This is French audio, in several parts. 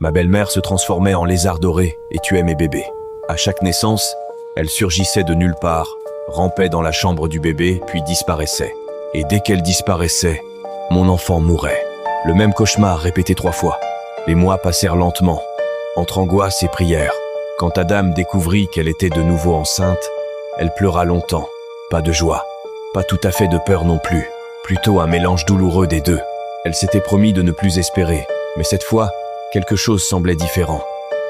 Ma belle-mère se transformait en lézard doré et tuait mes bébés. À chaque naissance, elle surgissait de nulle part, rampait dans la chambre du bébé, puis disparaissait. Et dès qu'elle disparaissait, mon enfant mourait. Le même cauchemar répété 3 fois. Les mois passèrent lentement, entre angoisse et prière. Quand Adam découvrit qu'elle était de nouveau enceinte, elle pleura longtemps. Pas de joie, pas tout à fait de peur non plus, plutôt un mélange douloureux des deux. Elle s'était promis de ne plus espérer, mais cette fois, quelque chose semblait différent.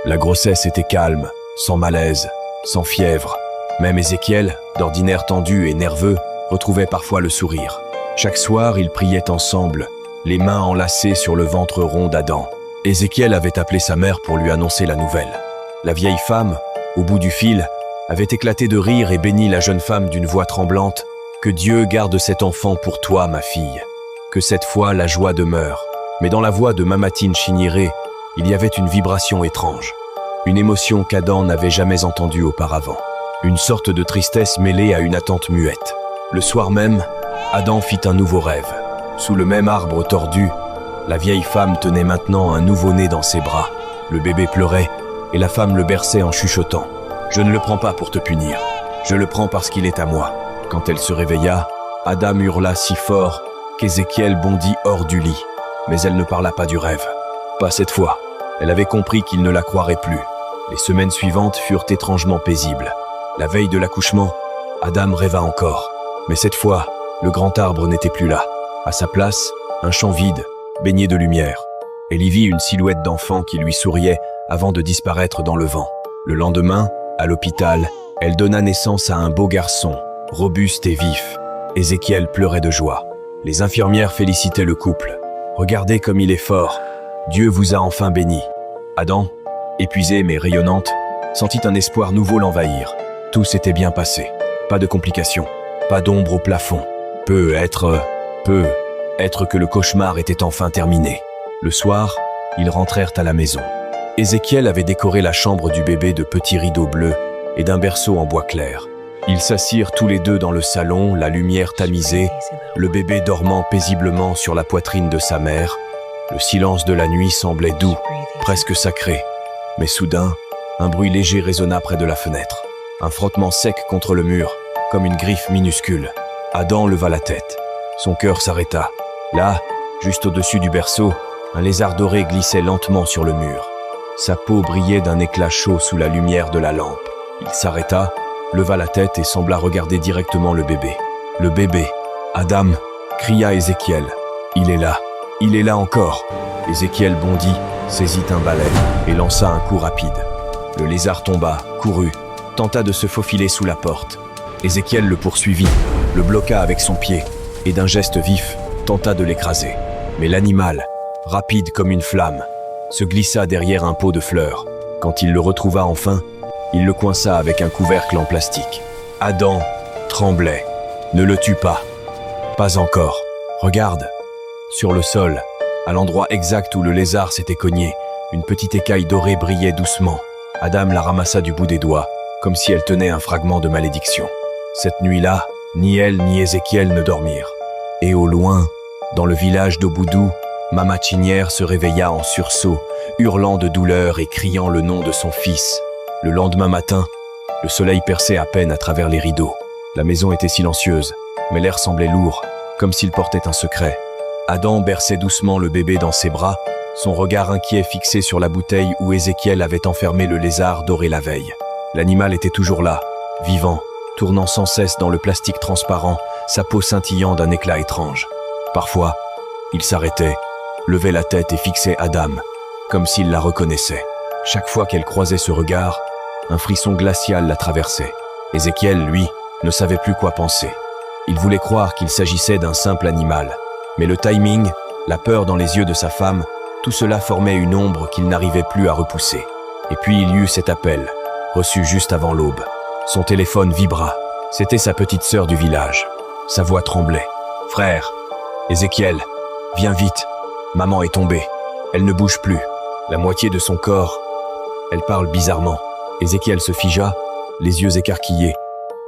La grossesse était calme, sans malaise, sans fièvre. Même Ézéchiel, d'ordinaire tendu et nerveux, retrouvait parfois le sourire. Chaque soir, ils priaient ensemble, les mains enlacées sur le ventre rond d'Adam. Ézéchiel avait appelé sa mère pour lui annoncer la nouvelle. La vieille femme, au bout du fil, avait éclaté de rire et béni la jeune femme d'une voix tremblante. « Que Dieu garde cet enfant pour toi, ma fille. Que cette fois la joie demeure. » Mais dans la voix de Mamatine Chigniré, il y avait une vibration étrange. Une émotion qu'Adam n'avait jamais entendue auparavant. Une sorte de tristesse mêlée à une attente muette. Le soir même, Adam fit un nouveau rêve. Sous le même arbre tordu, la vieille femme tenait maintenant un nouveau-né dans ses bras. Le bébé pleurait et la femme le berçait en chuchotant. « Je ne le prends pas pour te punir. Je le prends parce qu'il est à moi. » Quand elle se réveilla, Adam hurla si fort qu'Ézéchiel bondit hors du lit. Mais elle ne parla pas du rêve. Pas cette fois. Elle avait compris qu'il ne la croirait plus. Les semaines suivantes furent étrangement paisibles. La veille de l'accouchement, Adam rêva encore. Mais cette fois, le grand arbre n'était plus là. À sa place, un champ vide, baigné de lumière. Elle y vit une silhouette d'enfant qui lui souriait avant de disparaître dans le vent. Le lendemain, à l'hôpital, elle donna naissance à un beau garçon, robuste et vif. Ézéchiel pleurait de joie. Les infirmières félicitaient le couple. « Regardez comme il est fort. Dieu vous a enfin béni. » Adam, épuisée mais rayonnante, sentit un espoir nouveau l'envahir. Tout s'était bien passé. Pas de complications, pas d'ombre au plafond. Peut être que le cauchemar était enfin terminé. Le soir, ils rentrèrent à la maison. Ézéchiel avait décoré la chambre du bébé de petits rideaux bleus et d'un berceau en bois clair. Ils s'assirent tous les deux dans le salon, la lumière tamisée, le bébé dormant paisiblement sur la poitrine de sa mère. Le silence de la nuit semblait doux, presque sacré. Mais soudain, un bruit léger résonna près de la fenêtre. Un frottement sec contre le mur, comme une griffe minuscule. Adam leva la tête. Son cœur s'arrêta. Là, juste au-dessus du berceau, un lézard doré glissait lentement sur le mur. Sa peau brillait d'un éclat chaud sous la lumière de la lampe. Il s'arrêta, leva la tête et sembla regarder directement le bébé. Le bébé, Adam, cria Ézéchiel. Il est là encore. Ézéchiel bondit, saisit un balai et lança un coup rapide. Le lézard tomba, courut, tenta de se faufiler sous la porte. Ézéchiel le poursuivit, le bloqua avec son pied et d'un geste vif, tenta de l'écraser. Mais l'animal, rapide comme une flamme, se glissa derrière un pot de fleurs. Quand il le retrouva enfin, il le coinça avec un couvercle en plastique. Adam tremblait. Ne le tue pas. Pas encore. Regarde. Sur le sol, à l'endroit exact où le lézard s'était cogné, une petite écaille dorée brillait doucement. Adam la ramassa du bout des doigts, comme si elle tenait un fragment de malédiction. Cette nuit-là, ni elle ni Ézéchiel ne dormirent. Et au loin, dans le village d'Oboudou, Mama Chinière se réveilla en sursaut, hurlant de douleur et criant le nom de son fils. Le lendemain matin, le soleil perçait à peine à travers les rideaux. La maison était silencieuse, mais l'air semblait lourd, comme s'il portait un secret. Adam berçait doucement le bébé dans ses bras, son regard inquiet fixé sur la bouteille où Ézéchiel avait enfermé le lézard doré la veille. L'animal était toujours là, vivant, tournant sans cesse dans le plastique transparent, sa peau scintillant d'un éclat étrange. Parfois, il s'arrêtait, levait la tête et fixait Adam, comme s'il la reconnaissait. Chaque fois qu'elle croisait ce regard, un frisson glacial la traversait. Ézéchiel, lui, ne savait plus quoi penser. Il voulait croire qu'il s'agissait d'un simple animal. Mais le timing, la peur dans les yeux de sa femme, tout cela formait une ombre qu'il n'arrivait plus à repousser. Et puis il y eut cet appel, reçu juste avant l'aube. Son téléphone vibra. C'était sa petite sœur du village. Sa voix tremblait. « Frère, Ézéchiel, viens vite. Maman est tombée. Elle ne bouge plus. La moitié de son corps. Elle parle bizarrement. » Ézéchiel se figea, les yeux écarquillés.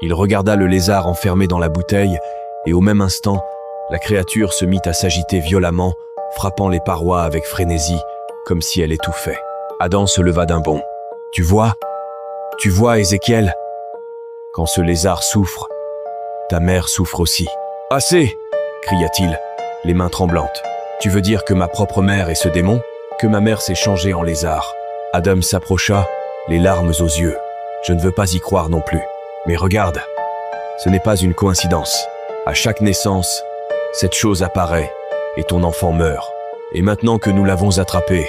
Il regarda le lézard enfermé dans la bouteille et au même instant, la créature se mit à s'agiter violemment, frappant les parois avec frénésie, comme si elle étouffait. Adam se leva d'un bond. Tu vois, Ézéchiel, quand ce lézard souffre, ta mère souffre aussi. Assez, cria-t-il, les mains tremblantes. Tu veux dire que ma propre mère est ce démon? Que ma mère s'est changée en lézard? Adam s'approcha, les larmes aux yeux. Je ne veux pas y croire non plus. Mais regarde, ce n'est pas une coïncidence. À chaque naissance, cette chose apparaît et ton enfant meurt. Et maintenant que nous l'avons attrapé,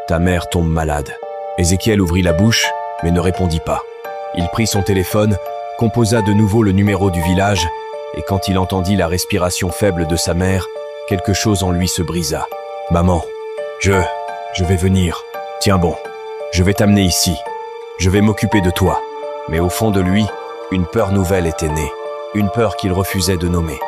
ta mère tombe malade. Ézéchiel ouvrit la bouche, mais ne répondit pas. Il prit son téléphone, composa de nouveau le numéro du village, et quand il entendit la respiration faible de sa mère, quelque chose en lui se brisa. « Maman, je vais venir. Tiens bon, je vais t'amener ici. Je vais m'occuper de toi. » Mais au fond de lui, une peur nouvelle était née, une peur qu'il refusait de nommer.